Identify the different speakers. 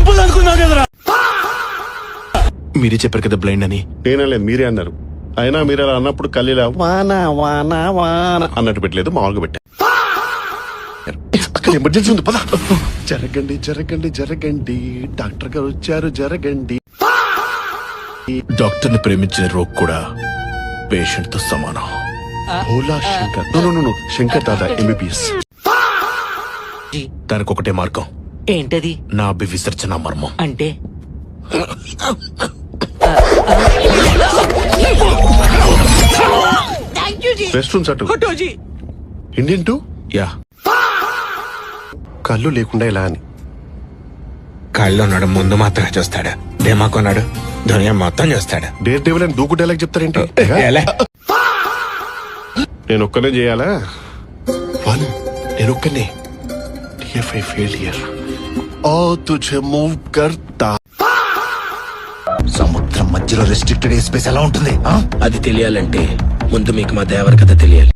Speaker 1: Temple అనుకున్నావు కదరా.
Speaker 2: మీరే చెప్పారు కదా బ్లైండ్ అని.
Speaker 3: నేనలే, మీరే అన్నారు. అయినా మీరు అలా అన్నప్పుడు కల్లీలా వాన వాన వాన అన్నట్టు పెట్టలేదు, మామూలుగా పెట్టా. అక్కడ ఎమర్జెన్సీ ఉంది, పద. జరగండి జరగండి జరగండి, డాక్టర్ గారు వచ్చారు, జరగండి.
Speaker 2: డాక్టర్ ని ప్రేమించిన రోగ్ కూడా పేషెంట్ తో సమానం.
Speaker 3: Bhola Shankar, no Shankar Dada MBBS.
Speaker 2: దానికి ఒకటే మార్గం.
Speaker 4: ఏంటది?
Speaker 2: నా విసర్జన మర్మం.
Speaker 4: అంటే
Speaker 3: రెస్ట్ రూమ్స్ అటు ఇండియన్ టూ.
Speaker 2: యా,
Speaker 3: కళ్ళు లేకుండా ఇలా అని.
Speaker 5: కళ్ళు ఉన్నాడు, ముందు మాత్రమే చూస్తాడు. ధీమాకున్నాడు, దునియా మొత్తం చూస్తాడు.
Speaker 3: డేర్ డేవిల్ అని దూకు డైలాగ్ చెప్తారేంటి? నేను ఒక్కనే చేయాలా? వన్, నేను ఒక్కనే. TFI failure. ఓ తుझे మూవ్ కర్తా.
Speaker 6: సముద్రం మధ్యలో రెస్ట్రిక్టెడ్ స్పేస్ ఎలా ఉంటుంది?
Speaker 7: అది తెలియాలంటే ముందు మీకు మా దేవర కథ తెలియాలి.